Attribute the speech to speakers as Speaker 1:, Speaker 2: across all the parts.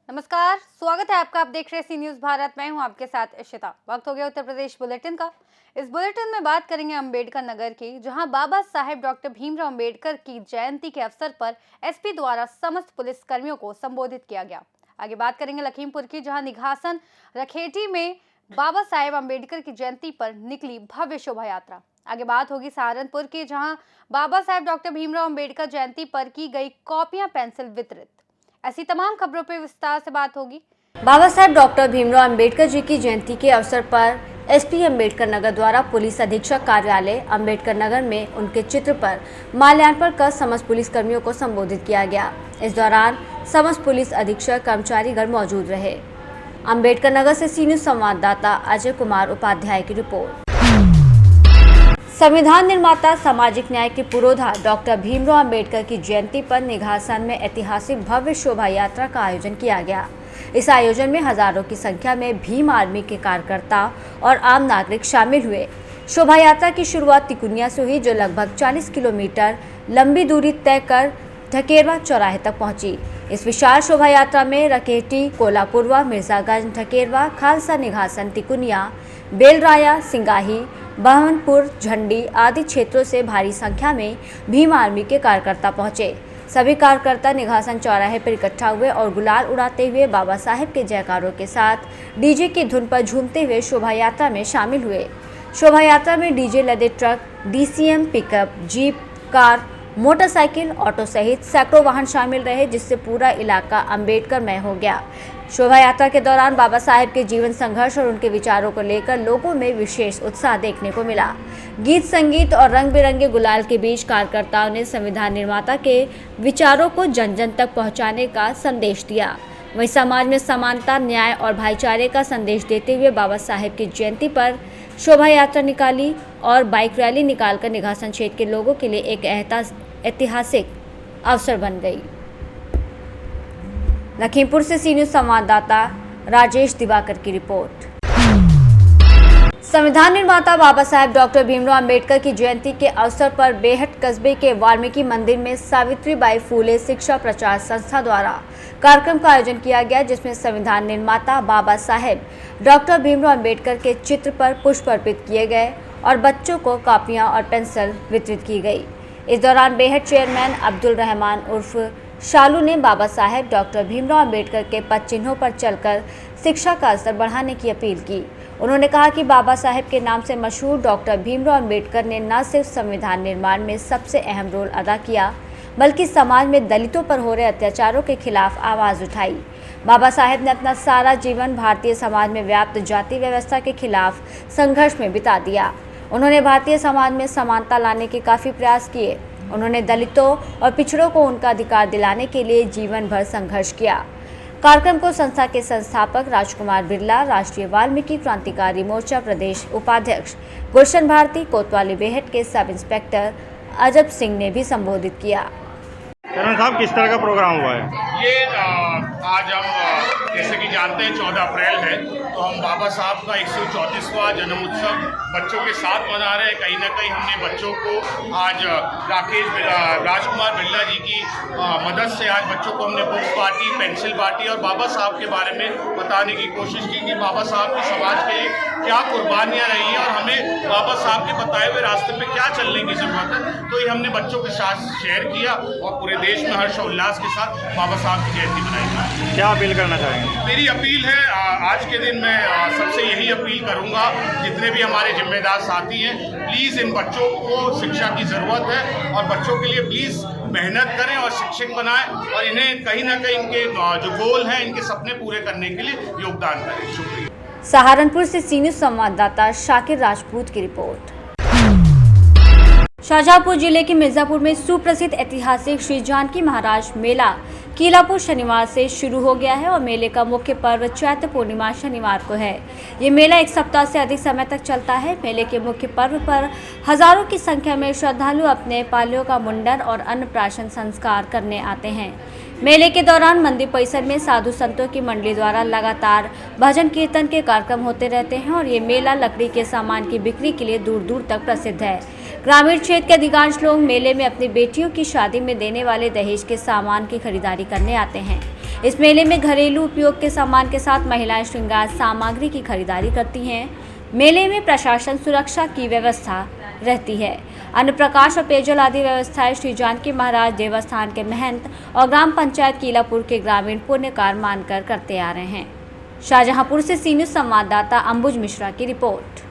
Speaker 1: नमस्कार, स्वागत है आपका। आप देख रहे हैं सी न्यूज भारत। मैं हूं आपके साथ इशिता। वक्त हो गया उत्तर प्रदेश बुलेटिन का। इस बुलेटिन में बात करेंगे अंबेडकर नगर की, जहां बाबा साहेब डॉक्टर भीमराव अंबेडकर की जयंती के अवसर पर एसपी द्वारा समस्त पुलिस कर्मियों को संबोधित किया गया। आगे बात करेंगे लखीमपुर की, जहां निघासन रखेटी में बाबा साहेब अंबेडकर की जयंती पर निकली भव्य शोभा यात्रा। आगे बात होगी सहारनपुर की, जहां बाबा साहेब डॉक्टर भीमराव अंबेडकर जयंती पर की गई कॉपियां पेंसिल वितरित। ऐसी तमाम खबरों पर विस्तार से बात होगी। बाबा साहेब डॉक्टर भीमराव अंबेडकर जी की जयंती के अवसर पर एसपी अंबेडकर नगर द्वारा पुलिस अधीक्षक कार्यालय अंबेडकर नगर में उनके चित्र पर माल्यार्पण कर समस्त पुलिस कर्मियों को संबोधित किया गया। इस दौरान समस्त पुलिस अधीक्षक कर्मचारीगण मौजूद रहे। अंबेडकर नगर से सी न्यूज संवाददाता अजय कुमार उपाध्याय की रिपोर्ट। संविधान निर्माता, सामाजिक न्याय के पुरोधा डॉक्टर भीमराव अंबेडकर की जयंती पर निघासन में ऐतिहासिक भव्य शोभा यात्रा का आयोजन किया गया। इस आयोजन में हजारों की संख्या में भीम आर्मी के कार्यकर्ता और आम नागरिक शामिल हुए। शोभा यात्रा की शुरुआत तिकुनिया से हुई, जो लगभग 40 किलोमीटर लंबी दूरी तय कर ढकेरवा चौराहे तक पहुंची। इस विशाल शोभा यात्रा में रकेटी, कोलापुरवा, मिर्जागंज, ढकेरवा, खालसा, निघासन, तिकुनिया, बेलराया, सिंगाही, बहमनपुर, झंडी आदि क्षेत्रों से भारी संख्या में भीम आर्मी के कार्यकर्ता पहुंचे। सभी कार्यकर्ता निघासन चौराहे पर इकट्ठा हुए और गुलाल उड़ाते हुए बाबा साहेब के जयकारों के साथ डीजे की धुन पर झूमते हुए शोभा यात्रा में शामिल हुए। शोभा यात्रा में डीजे लदे truck, DCM, pickup, jeep, car, motorcycle, auto सहित सैकड़ों वाहन शामिल रहे, जिससे पूरा इलाका अंबेडकरमय हो गया। शोभा यात्रा के दौरान बाबा साहेब के जीवन संघर्ष और उनके विचारों को लेकर लोगों में विशेष उत्साह देखने को मिला। गीत संगीत और रंग बिरंगे गुलाल के बीच कार्यकर्ताओं ने संविधान निर्माता के विचारों को जन जन तक पहुंचाने का संदेश दिया। वहीं समाज में समानता, न्याय और भाईचारे का संदेश देते हुए बाबा साहेब की जयंती पर शोभा यात्रा निकाली और बाइक रैली निकालकर निघासन क्षेत्र के लोगों के लिए एक ऐतिहासिक अवसर बन गई। लखीमपुर से सी न्यूज संवाददाता राजेश दिवाकर की रिपोर्ट। संविधान निर्माता बाबा साहेब डॉक्टर भीमराव अंबेडकर की जयंती के अवसर पर बेहट कस्बे के वाल्मीकि मंदिर में सावित्रीबाई फूले शिक्षा प्रचार संस्था द्वारा कार्यक्रम का आयोजन किया गया, जिसमें संविधान निर्माता बाबा साहेब डॉक्टर भीमराव अंबेडकर के चित्र पर पुष्प अर्पित किए गए और बच्चों को कॉपियां और पेंसिल वितरित की गई। इस दौरान बेहट चेयरमैन अब्दुल रहमान उर्फ शालू ने बाबा साहेब डॉक्टर भीमराव अंबेडकर के पद चिन्हों पर चलकर शिक्षा का स्तर बढ़ाने की अपील की। उन्होंने कहा कि बाबा साहेब के नाम से मशहूर डॉक्टर भीमराव अंबेडकर ने न सिर्फ संविधान निर्माण में सबसे अहम रोल अदा किया, बल्कि समाज में दलितों पर हो रहे अत्याचारों के खिलाफ आवाज़ उठाई। बाबा साहेब ने अपना सारा जीवन भारतीय समाज में व्याप्त जाति व्यवस्था के खिलाफ संघर्ष में बिता दिया। उन्होंने भारतीय समाज में समानता लाने के काफ़ी प्रयास किए। उन्होंने दलितों और पिछड़ों को उनका अधिकार दिलाने के लिए जीवन भर संघर्ष किया। कार्यक्रम को संस्था के संस्थापक राजकुमार बिरला, राष्ट्रीय वाल्मीकि क्रांतिकारी मोर्चा प्रदेश उपाध्यक्ष गुलशन भारती, कोतवाली बेहट के सब इंस्पेक्टर अजब सिंह ने भी संबोधित किया।
Speaker 2: चरण साहब, किस तरह का प्रोग्राम हुआ है?
Speaker 3: ये आज हम जैसे कि जानते हैं 14 अप्रैल है, तो हम बाबा साहब का 134वां जन्म उत्सव बच्चों के साथ मना रहे हैं। कहीं ना कहीं हमने बच्चों को आज राजकुमार बिरला जी की मदद से आज बच्चों को हमने बुक बांटी, पेंसिल बांटी और बाबा साहब के बारे में बताने की कोशिश की कि बाबा साहब की समाज के लिए क्या कुर्बानियाँ रही हैं और हमें बाबा साहब के बताए हुए रास्ते पे क्या चलने की ज़रूरत है। तो ये हमने बच्चों के साथ शेयर किया और पूरे देश में हर्षोल्लास के साथ बाबा साहब की जयंती मनाई जाए।
Speaker 2: क्या अपील करना चाहेंगे?
Speaker 3: मेरी अपील है, आज के दिन मैं सबसे यही अपील करूंगा, जितने भी हमारे जिम्मेदार साथी हैं, प्लीज़ इन बच्चों को शिक्षा की ज़रूरत है और बच्चों के लिए प्लीज़ मेहनत करें और शिक्षक बनाएं और इन्हें कहीं ना कहीं इनके जो गोल हैं, इनके सपने पूरे करने के लिए योगदान करें। शुक्रिया।
Speaker 1: सहारनपुर से सी न्यूज संवाददाता शाकिर राजपूत की रिपोर्ट। शाहजहांपुर जिले के मिर्जापुर में सुप्रसिद्ध ऐतिहासिक श्री जानकी महाराज मेला कीलापुर शनिवार से शुरू हो गया है और मेले का मुख्य पर्व चैत्र पूर्णिमा शनिवार को है। ये मेला एक सप्ताह से अधिक समय तक चलता है। मेले के मुख्य पर्व पर हजारों की संख्या में श्रद्धालु अपने पालियों का मुंडन और अन्नप्राशन संस्कार करने आते हैं। मेले के दौरान मंदिर परिसर में साधु संतों की मंडली द्वारा लगातार भजन कीर्तन के कार्यक्रम होते रहते हैं और ये मेला लकड़ी के सामान की बिक्री के लिए दूर दूर तक प्रसिद्ध है। ग्रामीण क्षेत्र के अधिकांश लोग मेले में अपनी बेटियों की शादी में देने वाले दहेज के सामान की खरीदारी करने आते हैं। इस मेले में घरेलू उपयोग के सामान के साथ महिलाएं श्रृंगार सामग्री की खरीदारी करती हैं। मेले में प्रशासन सुरक्षा की व्यवस्था रहती है। अन्न प्रकाश और पेयजल आदि व्यवस्थाएं श्री जानकी महाराज देवस्थान के महंत और ग्राम पंचायत कीलापुर के ग्रामीण पुण्यकार मानकर करते आ रहे हैं। शाहजहांपुर से सी न्यूज़ संवाददाता अंबुज मिश्रा की रिपोर्ट।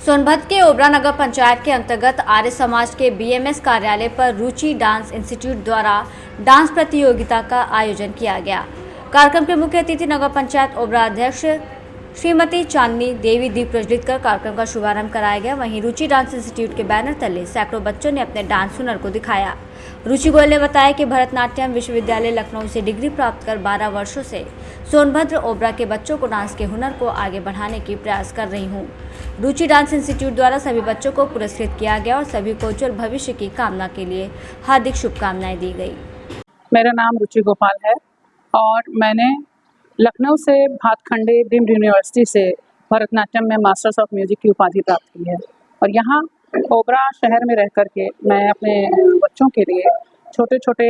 Speaker 1: सोनभद्र के ओबरा नगर पंचायत के अंतर्गत आर्य समाज के बीएमएस कार्यालय पर रुचि डांस इंस्टीट्यूट द्वारा डांस प्रतियोगिता का आयोजन किया गया। कार्यक्रम के मुख्य अतिथि नगर पंचायत ओबरा अध्यक्ष श्रीमती चांदनी देवी दीप प्रज्वलित कर कार्यक्रम का शुभारंभ कराया गया। वहीं रुचि डांस इंस्टीट्यूट के बैनर तले सैकड़ों बच्चों ने अपने डांस हुनर को दिखाया। रुचि गोयल ने बताया कि भरतनाट्यम विश्वविद्यालय लखनऊ से डिग्री प्राप्त कर 12 वर्षों से सोनभद्र ओबरा के बच्चों को डांस के हुनर को आगे बढ़ाने की प्रयास कर रही हूँ। रुचि डांस इंस्टीट्यूट द्वारा सभी बच्चों को पुरस्कृत किया गया और सभी को उज्जवल भविष्य की कामना के लिए हार्दिक शुभकामनाएं दी गई।
Speaker 4: मेरा नाम रुचि गोपाल है और मैंने लखनऊ से भातखंडे डीम्ड यूनिवर्सिटी से भरतनाट्यम में मास्टर्स ऑफ म्यूजिक की उपाधि प्राप्त की है और यहाँ ओबरा शहर में रह कर के मैं अपने बच्चों के लिए छोटे छोटे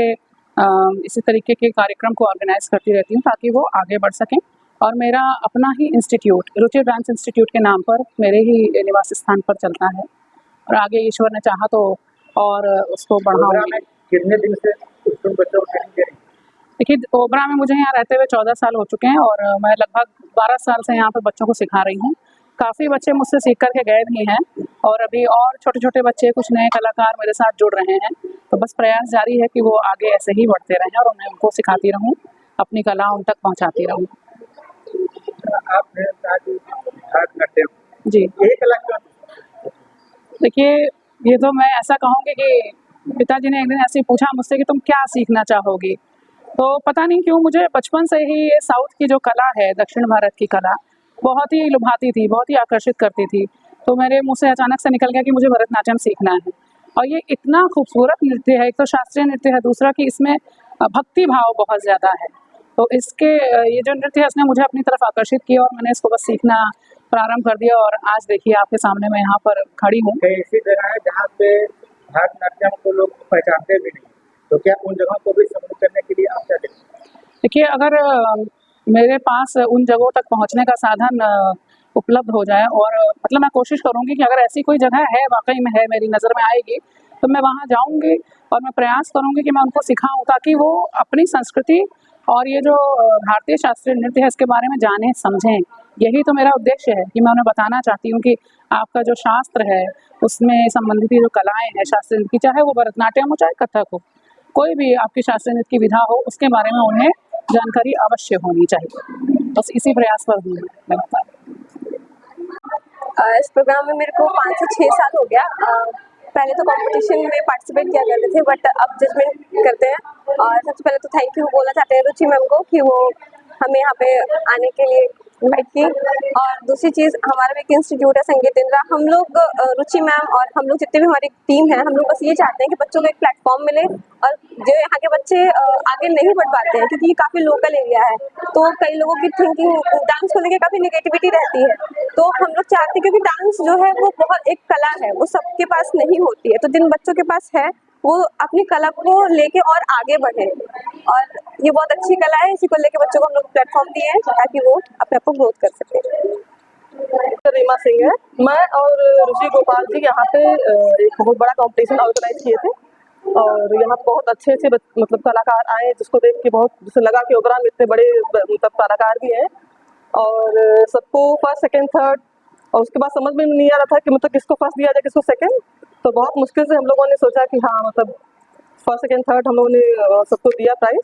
Speaker 4: इसी तरीके के कार्यक्रम को ऑर्गेनाइज करती रहती हूँ ताकि वो आगे बढ़ सकें। और मेरा अपना ही इंस्टीट्यूट रुचि डांस इंस्टीट्यूट के नाम पर मेरे ही निवास स्थान पर चलता है और आगे ईश्वर ने चाहा तो और उसको बढ़ाऊंगी।
Speaker 5: कितने दिन से बच्चों को ट्रेनिंग दे रही हैं?
Speaker 4: देखिए, ओबरा में मुझे यहाँ रहते हुए 14 साल हो चुके हैं और मैं लगभग 12 साल से यहाँ पर बच्चों को सिखा रही हूँ। काफ़ी बच्चे मुझसे सीख करके गए भी हैं और अभी और छोटे छोटे बच्चे कुछ नए कलाकार मेरे साथ जुड़ रहे हैं। तो बस प्रयास जारी है कि वो आगे ऐसे ही बढ़ते रहें और उन्हें उनको सिखाती रहूँ, अपनी कला उन तक पहुँचाती रहूँ।
Speaker 5: आपने भरतनाट्यम
Speaker 4: जी,
Speaker 5: यही कला क्यों?
Speaker 4: देखिए, ये तो मैं ऐसा कहूँगी कि पिताजी ने एक दिन ऐसे ही पूछा मुझसे कि तुम क्या सीखना चाहोगी, तो पता नहीं क्यों मुझे बचपन से ही ये साउथ की जो कला है, दक्षिण भारत की कला, बहुत ही लुभाती थी, बहुत ही आकर्षित करती थी। तो मेरे मुंह से अचानक से निकल गया कि मुझे भरतनाट्यम सीखना है। और ये इतना खूबसूरत नृत्य है, एक तो शास्त्रीय नृत्य है, दूसरा कि इसमें भक्ति भाव बहुत ज़्यादा है। तो इसके ये जो नृत्य है इसने मुझे अपनी तरफ आकर्षित किया और मैंने इसको बस सीखना प्रारंभ कर दिया और आज देखिए आपके सामने मैं यहाँ पर खड़ी हूँ।
Speaker 5: ऐसी जगह है जहाँ पे भरतनाट्यम को लोग पहचानते भी नहीं, तो क्या उन जगहों को भी समृद्ध करने के लिए आप क्या देखें?
Speaker 4: देखिए, अगर मेरे पास उन जगहों तक पहुंचने का साधन उपलब्ध हो जाए और मतलब मैं कोशिश करूंगी कि अगर ऐसी कोई जगह है, वाकई में है, मेरी नज़र में आएगी तो मैं वहां जाऊंगी और मैं प्रयास करूंगी कि मैं उनको सिखाऊं ताकि वो अपनी संस्कृति और ये जो भारतीय शास्त्रीय नृत्य है इसके बारे में जानें, समझें। यही तो मेरा उद्देश्य है कि मैं उन्हें बताना चाहती हूँ कि आपका जो शास्त्र है उसमें संबंधित जो कलाएँ हैं शास्त्रीय नृत्य की, चाहे वो भरतनाट्यम हो चाहे कथक हो, कोई भी आपकी शास्त्रीय नृत्य की विधा हो, उसके बारे में उन्हें जानकारी अवश्य होनी चाहिए। बस इसी प्रयास पर हूँ मैं।
Speaker 6: इस प्रोग्राम में मेरे को 5 से 6 साल हो गया। पहले तो कंपटीशन में पार्टिसिपेट किया करते थे बट अब जजमेंट करते हैं। और सबसे पहले तो थैंक यू बोलना चाहते हैं रुचि मैम को कि वो हमें यहाँ पे आने के लिए इन्वाइट की। और दूसरी चीज़, हमारा भी एक इंस्टीट्यूट है संगीत इंद्रा। हम लोग रुचि मैम और हम लोग जितने भी हमारी टीम है, हम लोग बस ये चाहते हैं कि बच्चों को एक प्लेटफॉर्म मिले और जो यहाँ के बच्चे आगे नहीं बढ़ पाते हैं क्योंकि ये काफ़ी लोकल एरिया है, तो कई लोगों की थिंकिंग डांस को लेकर काफ़ी नेगेटिविटी रहती है। तो हम लोग चाहते हैं क्योंकि डांस जो है वो बहुत एक कला है, वो सबके पास नहीं होती है, तो जिन बच्चों के पास है वो अपनी कला को लेके और आगे बढ़े। और ये बहुत अच्छी कला है, इसी को लेके बच्चों को हम लोग प्लेटफॉर्म दिए हैं ताकि वो अपने आप को ग्रोथ कर सके।
Speaker 7: रीमा सिंह है, मैं और रुचि गोपाल जी यहाँ पे एक बहुत बड़ा कंपटीशन ऑर्गेनाइज किए थे और यहाँ बहुत अच्छे मतलब कलाकार आए जिसको देख के बहुत जिसे लगा कि ओबरा में इतने बड़े मतलब कलाकार भी हैं और सबको फर्स्ट सेकंड थर्ड और उसके बाद समझ में नहीं आ रहा था कि मतलब किसको फर्स्ट दिया जाए किसको सेकंड। तो बहुत मुश्किल से हम लोगों ने सोचा कि हाँ मतलब फर्स्ट सेकंड थर्ड हम लोगों ने सबको दिया प्राइज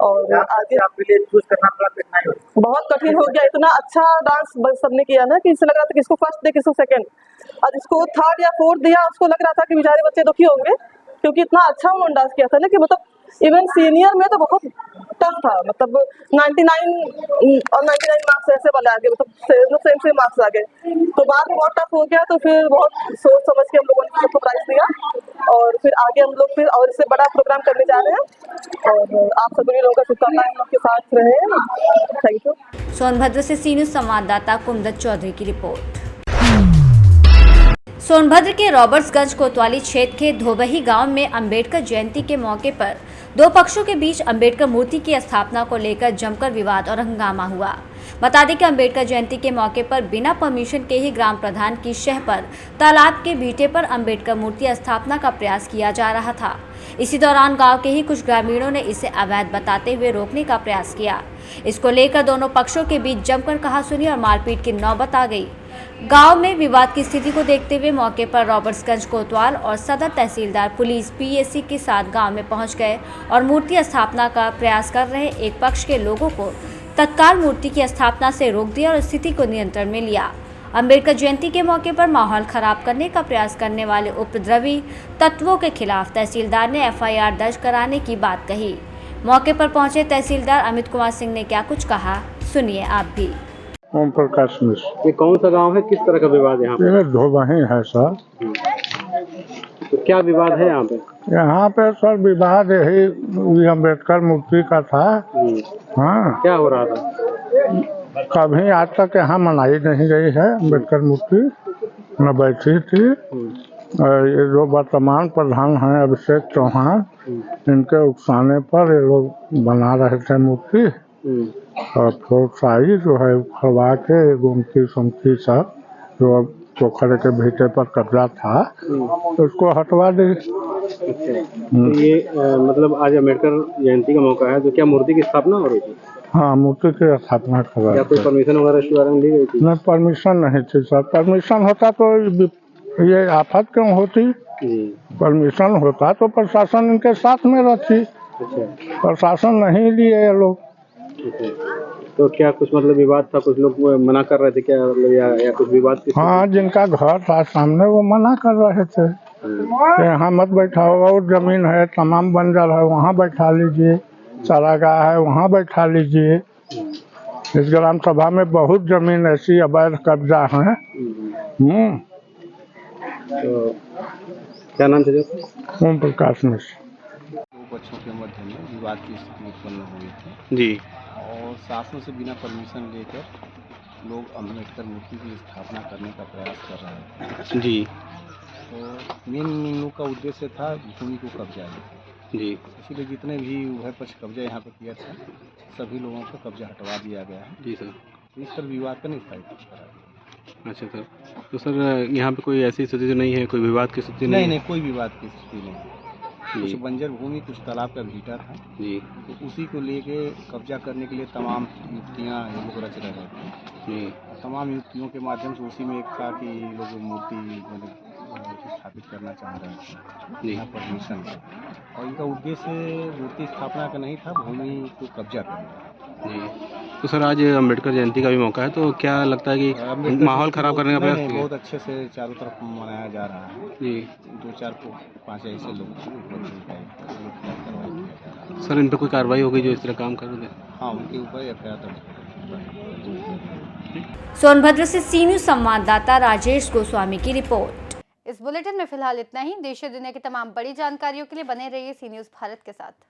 Speaker 7: और आगे
Speaker 5: आपके लिए चूज करना पड़ा, कितना ही
Speaker 7: बहुत कठिन हो गया। इतना अच्छा डांस सबने किया ना कि इससे लग रहा था कि इसको फर्स्ट दे किसको सेकंड और जिसको थर्ड या फोर्थ दिया उसको लग रहा था कि बेचारे बच्चे दुखी होंगे क्योंकि इतना अच्छा उन्होंने डांस किया था ना कि मतलब इवन सीनियर में तो बहुत टफ था, मतलब 99 और 99 मार्क्स ऐसे वाले आ गए, मतलब सेम मार्क्स आ गए। तो बाद में बहुत टफ हो गया तो फिर बहुत सोच समझ के हम लोगों ने सबको प्राइज दिया और फिर आगे हम लोग फिर और इससे बड़ा प्रोग्राम करने जा रहे हैं और आप सभी लोगों का शुभकामनाएं हम लोग के साथ रहे। Thank you.
Speaker 1: सोनभद्र से सी न्यूज़ संवाददाता कुमदत चौधरी की रिपोर्ट। सोनभद्र के रॉबर्ट्सगंज कोतवाली क्षेत्र के धोबही गांव में अंबेडकर जयंती के मौके पर दो पक्षों के बीच अंबेडकर मूर्ति की स्थापना को लेकर जमकर विवाद और हंगामा हुआ। बता दें कि अंबेडकर जयंती के मौके पर बिना परमिशन के ही ग्राम प्रधान की शह पर तालाब के भीटे पर अंबेडकर मूर्ति स्थापना का प्रयास किया जा रहा था। इसी दौरान गांव के ही कुछ ग्रामीणों ने इसे अवैध बताते हुए रोकने का प्रयास किया। इसको लेकर दोनों पक्षों के बीच जमकर कहासुनी और मारपीट की नौबत आ गई। गांव में विवाद की स्थिति को देखते हुए मौके पर रॉबर्ट्सगंज कोतवाल और सदर तहसीलदार पुलिस पीएसी के साथ गांव में पहुंच गए और मूर्ति स्थापना का प्रयास कर रहे एक पक्ष के लोगों को तत्काल मूर्ति की स्थापना से रोक दिया और स्थिति को नियंत्रण में लिया। अंबेडकर जयंती के मौके पर माहौल खराब करने का प्रयास करने वाले उपद्रवी तत्वों के खिलाफ तहसीलदार ने एफआईआर दर्ज कराने की बात कही। मौके पर पहुंचे तहसीलदार अमित कुमार सिंह ने क्या कुछ कहा, सुनिए आप भी।
Speaker 8: ओम प्रकाश मिश्र।
Speaker 5: ये कौन सा गांव है, किस तरह का विवाद है यहाँ पे?
Speaker 8: ये धोबही है सर।
Speaker 5: तो क्या विवाद है यहाँ पे?
Speaker 8: यहाँ पे सर विवाद यही अम्बेडकर मूर्ति का था। हाँ,
Speaker 5: क्या हो रहा था?
Speaker 8: कभी आज तक यहाँ मनाई नहीं गई है अम्बेडकर मूर्ति, न बैठी थी। ये जो वर्तमान प्रधान हैं अभिषेक चौहान, इनके उकसाने पर ये लोग बना रहे थे मूर्ति और फोरसाई जो है उखड़वा के गोमती सोमती सब जो पोखर के भीटे पर कब्जा था उसको हटवा दी।
Speaker 5: तो ये मतलब आज अम्बेडकर जयंती का मौका है, तो क्या मूर्ति की स्थापना हो रही थी?
Speaker 8: हाँ, मूर्ति की स्थापना कर रहा
Speaker 5: क्या कोई परमिशन वगैरह इसके बारे में ली गई थी?
Speaker 8: नहीं, परमिशन नहीं थी सर। परमिशन होता तो ये आफत क्यों होती? परमिशन होता तो प्रशासन इनके साथ में रहती। प्रशासन नहीं लिए ये लोग।
Speaker 5: तो क्या कुछ मतलब विवाद था, कुछ लोग मना कर रहे थे क्या, या कुछ विवाद?
Speaker 8: हाँ, जिनका घर था सामने वो मना कर रहे थे कि यहाँ मत बैठाओ, और जमीन है तमाम बंजर है वहाँ बैठा लीजिए, चारागाह है वहाँ बैठा लीजिए। इस ग्राम सभा में बहुत जमीन ऐसी अवैध कब्जा है।
Speaker 5: तो क्या नाम था?
Speaker 8: ओम प्रकाश मिश्र।
Speaker 9: दो पक्षों के मध्य में विवाद की स्थिति उत्पन्न हुई थी
Speaker 5: जी।
Speaker 9: और शासन से बिना परमिशन लेकर लोग अम्बेडकर मूर्ति की स्थापना करने का प्रयास कर रहे थे
Speaker 5: जी।
Speaker 9: तो मेन का उद्देश्य था भूमि को कब्जा लेना
Speaker 5: जी।
Speaker 9: इसीलिए जितने भी उभय पक्ष कब्जा यहाँ पर किया था सभी लोगों को कब्जा हटवा दिया गया है।
Speaker 5: जी सर।
Speaker 9: इस पर विवाद का निस्तारण करा दिया।
Speaker 5: अच्छा सर, तो सर यहाँ पे कोई ऐसी स्थिति तो नहीं है, कोई विवाद की स्थिति
Speaker 9: नहीं, कोई विवाद की स्थिति नहीं। कुछ
Speaker 5: जी।
Speaker 9: बंजर भूमि, कुछ तालाब का भीटा था
Speaker 5: जी।
Speaker 9: तो उसी को लेके कब्जा करने के लिए तमाम युक्तियाँ ये लोग रच रहे थे
Speaker 5: जी।
Speaker 9: तमाम युक्तियों के माध्यम से उसी में एक था कि ये लोग मूर्ति मतलब स्थापित करना चाह रहे थे यहाँ परमिशन से, और इनका उद्देश्य मूर्ति स्थापना का नहीं था, भूमि को कब्जा करना।
Speaker 5: जी। तो सर आज अम्बेडकर जयंती का भी मौका है, तो क्या लगता है कि माहौल खराब करने का प्रयास किया?
Speaker 9: बहुत अच्छे से चारों तरफ मनाया जा रहा है
Speaker 5: जी।
Speaker 9: 2-4-5 ऐसे लोग
Speaker 5: सर इन पर कोई कार्रवाई होगी जो इस तरह काम कर रहे थे?
Speaker 9: हाँ, उनके ऊपर एफआईआर।
Speaker 1: सोनभद्र से सी न्यूज़ संवाददाता राजेश गोस्वामी की रिपोर्ट।
Speaker 10: इस बुलेटिन में फिलहाल इतना ही। देश और दुनिया की तमाम बड़ी जानकारियों के लिए बने रहिए सी न्यूज़ भारत के साथ।